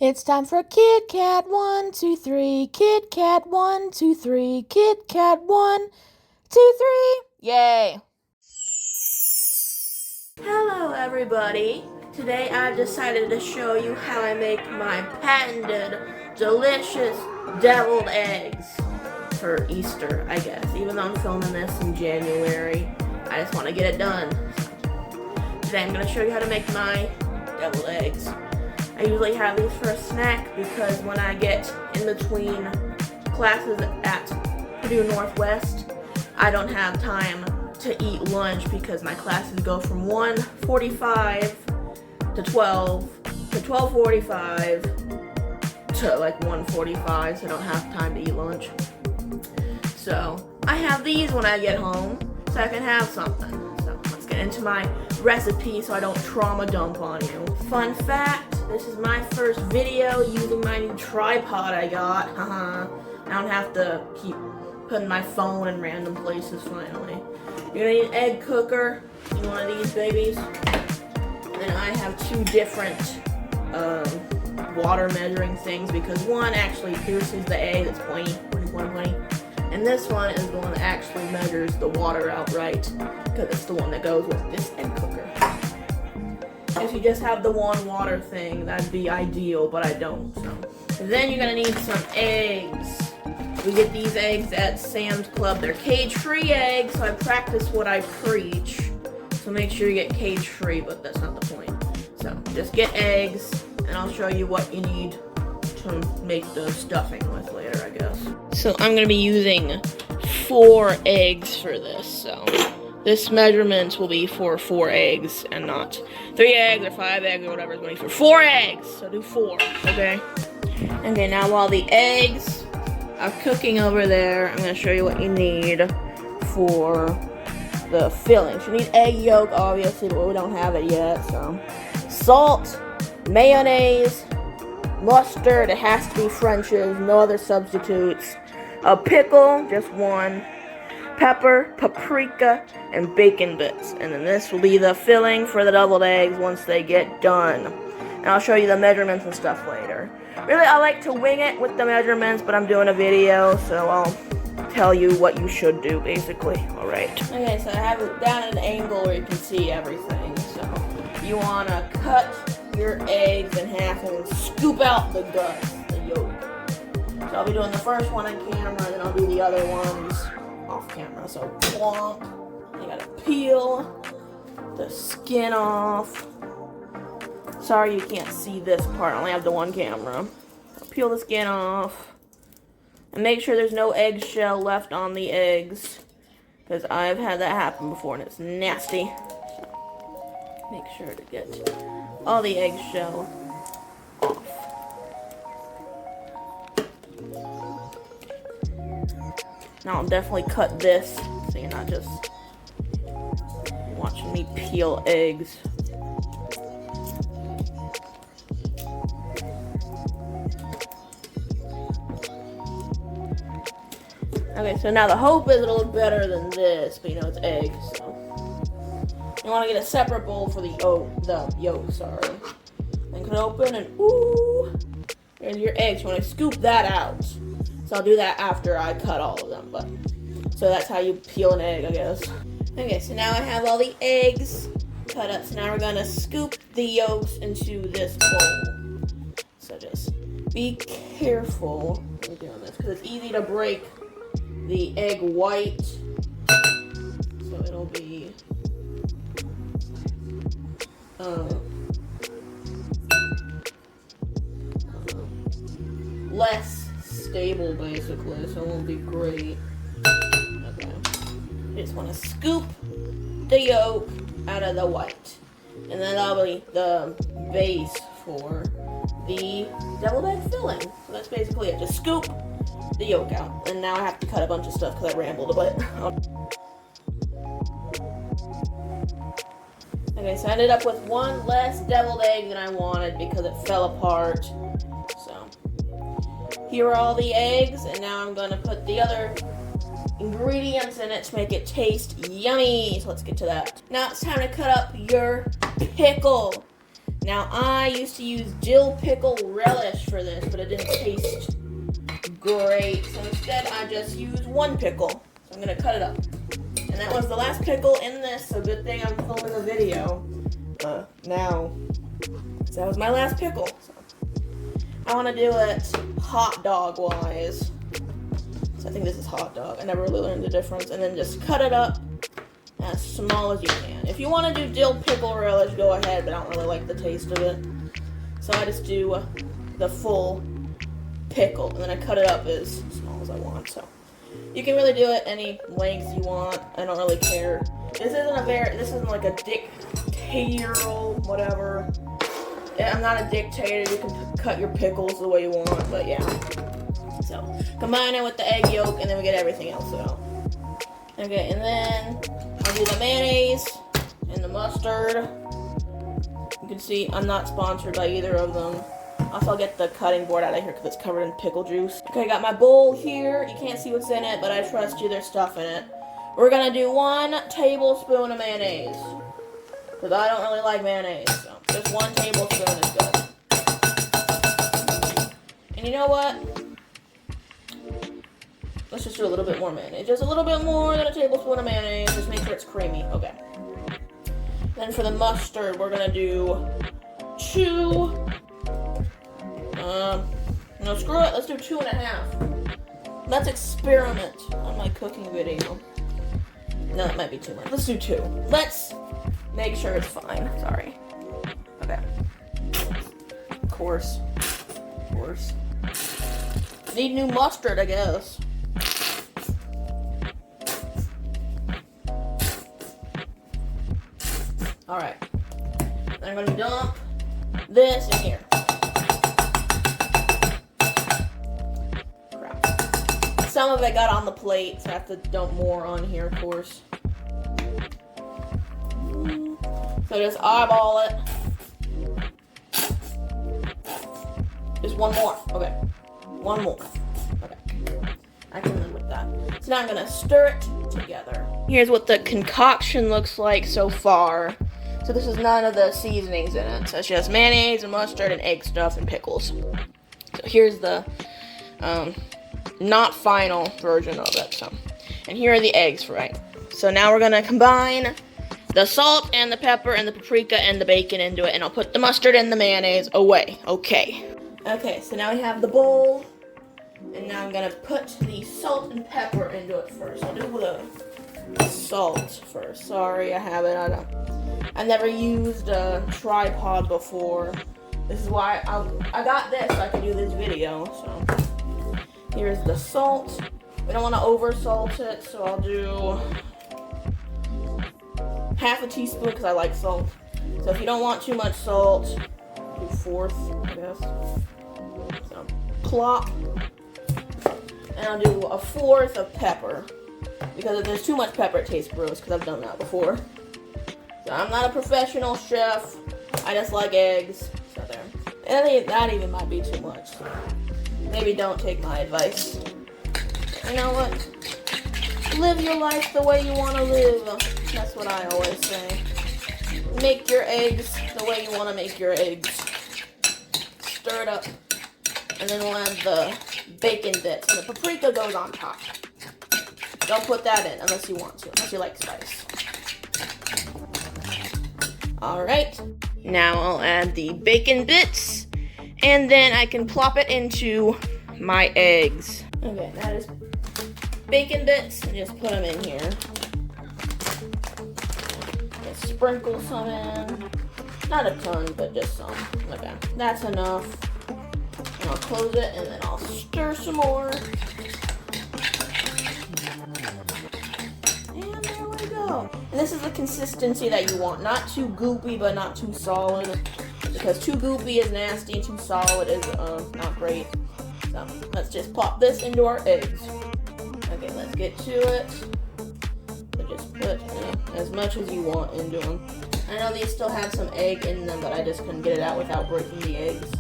It's time for Kit Kat 1, 2, 3. Kit Kat 1, 2, 3. Kit Kat 1, 2, 3. Yay! Hello, everybody. Today I've decided to show you how I make my patented, delicious deviled eggs for Easter, I guess. Even though I'm filming this in January, I just want to get it done. Today I'm going to show you how to make my deviled eggs. I usually have these for a snack because when I get in between classes at Purdue Northwest, I don't have time to eat lunch because my classes go from 1:45 to 12 to 12:45 to like 1:45, so I don't have time to eat lunch. So I have these when I get home so I can have something. So let's get into my recipe so I don't trauma dump on you. Fun fact, this is my first video using my new tripod I got. I don't have to keep putting my phone in random places finally. You're gonna need an egg cooker, you one of these babies. And I have two different water measuring things because one actually pierces the egg, it's pointy, and this one is the one that actually measures the water outright because it's the one that goes with this egg cooker. If you just have the one water thing, that'd be ideal, but I don't. So. And then you're gonna need some eggs. We get these eggs at Sam's Club. They're cage-free eggs, so I practice what I preach. So make sure you get cage-free, but that's not the point. So just get eggs, and I'll show you what you need to make the stuffing with later, I guess. So I'm gonna be using 4 eggs for this, so this measurement will be for 4 eggs and not 3 eggs or 5 eggs or whatever it's going to be for 4 eggs. So do 4, okay? Okay, now while the eggs are cooking over there, I'm going to show you what you need for the fillings. You need egg yolk, obviously, but we don't have it yet, so. Salt, mayonnaise, mustard, it has to be French's, no other substitutes. A pickle, just one. Pepper, paprika, and bacon bits. And then this will be the filling for the deviled eggs once they get done. And I'll show you the measurements and stuff later. Really, I like to wing it with the measurements, but I'm doing a video, so I'll tell you what you should do, basically. Alright. Okay, so I have it down at an angle where you can see everything. So you want to cut your eggs in half and scoop out the guts, the yolk. So I'll be doing the first one on camera, and then I'll do the other ones off camera. So plonk, you gotta peel the skin off. Sorry you can't see this part, I only have the one camera. Peel the skin off. And make sure there's no eggshell left on the eggs, because I've had that happen before and it's nasty. So make sure to get all the eggshell off. Now I'll definitely cut this so you're not just watching me peel eggs. Okay, so now the hope is it'll look better than this, but you know it's eggs, so. You want to get a separate bowl for the yolk, sorry. Then cut it open and ooh, there's your eggs. You want to scoop that out. So I'll do that after I cut all of them, but so that's how you peel an egg, I guess. Okay, so now I have all the eggs cut up. So now we're gonna scoop the yolks into this bowl. So just be careful when you're doing this, because it's easy to break the egg white. So it'll be less stable, basically, so it won't be great. Okay. You just want to scoop the yolk out of the white. And then that'll be the base for the deviled egg filling. So that's basically it. Just scoop the yolk out. And now I have to cut a bunch of stuff because I rambled a bit. Okay, so I ended up with one less deviled egg than I wanted because it fell apart. So here are all the eggs, and now I'm going to put the other ingredients in it to make it taste yummy. So let's get to that. Now it's time to cut up your pickle. Now, I used to use dill pickle relish for this, but it didn't taste great. So instead, I just used one pickle. So I'm going to cut it up. And that was the last pickle in this, so good thing I'm filming a video now. So that was my last pickle. So I want to do it hot dog wise. So I think this is hot dog. I never really learned the difference. And then just cut it up as small as you can. If you want to do dill pickle relish, go ahead, but I don't really like the taste of it. So I just do the full pickle, and then I cut it up as small as I want. So you can really do it any length you want. I don't really care. This isn't like a dictatorial whatever. I'm not a dictator. You can cut your pickles the way you want, but yeah. So combine it with the egg yolk, and then we get everything else out. Okay, and then I'll do the mayonnaise and the mustard. You can see I'm not sponsored by either of them. Also, I'll get the cutting board out of here because it's covered in pickle juice. Okay, I got my bowl here. You can't see what's in it, but I trust you, there's stuff in it. We're gonna do 1 tablespoon of mayonnaise, because I don't really like mayonnaise, so just 1 tablespoon is good. And you know what? Let's just do a little bit more mayonnaise. Just a little bit more than a tablespoon of mayonnaise. Just make sure it's creamy. Okay. Then for the mustard, we're gonna do 2. No, screw it. Let's do 2.5. Let's experiment on my cooking video. No, that might be too much. Let's do 2. Let's make sure it's fine. Sorry. Okay. Of course. Need new mustard, I guess. Alright. Then I'm gonna dump this in here. Crap. Some of it got on the plate, so I have to dump more on here, of course. So just eyeball it. Just 1 more. Okay. 1 more. Okay. I can live with that. So now I'm gonna stir it together. Here's what the concoction looks like so far. So this is none of the seasonings in it. So it's just mayonnaise and mustard and egg stuff and pickles. So here's the not final version of it. So, and here are the eggs, right? So now we're gonna combine the salt and the pepper and the paprika and the bacon into it, and I'll put the mustard and the mayonnaise away. Okay. Okay, so now we have the bowl, and now I'm gonna put the salt and pepper into it first. I'll do the salt first. Sorry, I haven't. I've never used a tripod before. This is why I got this so I can do this video. So here's the salt. We don't want to over salt it, so I'll do half a teaspoon because I like salt. So if you don't want too much salt, do 1/4, I guess. So plop. And I'll do a 1/4 of pepper. Because if there's too much pepper, it tastes gross, because I've done that before. So I'm not a professional chef. I just like eggs. So there. And that even might be too much. So maybe don't take my advice. You know what? Live your life the way you want to live. That's what I always say. Make your eggs the way you want to make your eggs. Stir it up. And then we'll add the bacon bits. And the paprika goes on top. Don't put that in unless you want to, unless you like spice. Alright, now I'll add the bacon bits, and then I can plop it into my eggs. Okay, that is bacon bits, and just put them in here. Just sprinkle some in. Not a ton, but just some. Okay, that's enough. And I'll close it, and then I'll stir some more. And this is the consistency that you want. Not too goopy, but not too solid. Because too goopy is nasty and too solid is not great. So let's just pop this into our eggs. Okay, let's get to it. So just put as much as you want into them. I know these still have some egg in them, but I just couldn't get it out without breaking the eggs.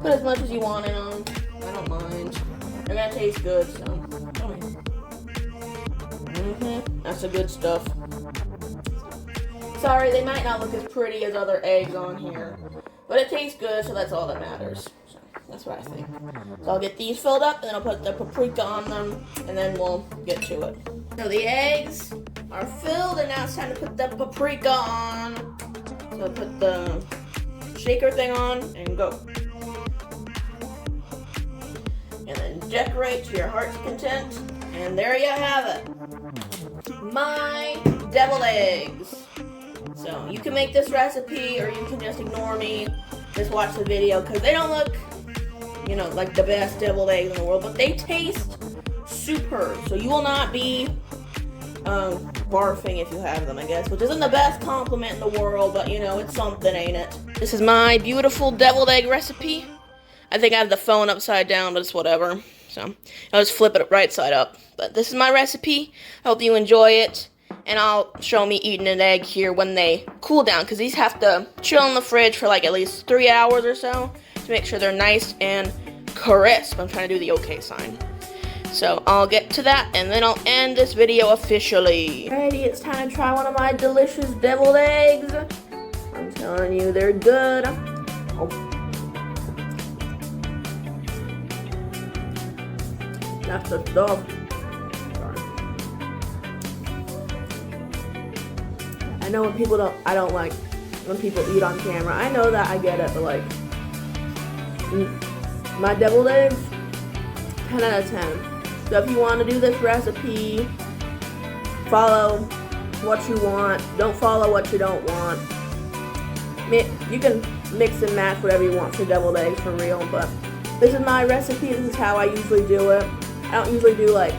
Put as much as you want in them. I don't mind. They're gonna taste good, so. That's the good stuff. Sorry, they might not look as pretty as other eggs on here, but it tastes good, so that's all that matters. So that's what I think. So I'll get these filled up, and then I'll put the paprika on them, and then we'll get to it. So the eggs are filled, and now it's time to put the paprika on. So I'll put the shaker thing on, and go. And then decorate to your heart's content, and there you have it. My deviled eggs. So you can make this recipe, or you can just ignore me, just watch the video, because they don't look, you know, like the best deviled eggs in the world, but they taste superb. So you will not be barfing if you have them, I guess, which isn't the best compliment in the world, but you know, it's something, ain't it? This is my beautiful deviled egg recipe. I think I have the phone upside down, but it's whatever. So I'll just flip it right side up. But this is my recipe. I hope you enjoy it. And I'll show me eating an egg here when they cool down, because these have to chill in the fridge for like at least 3 hours or so to make sure they're nice and crisp. I'm trying to do the okay sign. So I'll get to that, and then I'll end this video officially. Alrighty, it's time to try one of my delicious deviled eggs. I'm telling you, they're good. Oh. That's the stuff. I know when people I don't like when people eat on camera. I know that, I get it, but like, my deviled eggs, 10 out of 10. So if you want to do this recipe, follow what you want. Don't follow what you don't want. You can mix and match whatever you want for deviled eggs, for real, but this is my recipe. This is how I usually do it. I don't usually do like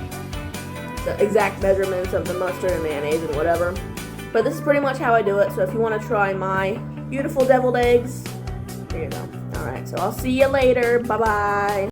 the exact measurements of the mustard and mayonnaise and whatever. But this is pretty much how I do it, so if you want to try my beautiful deviled eggs, here you go. Alright, so I'll see you later. Bye-bye.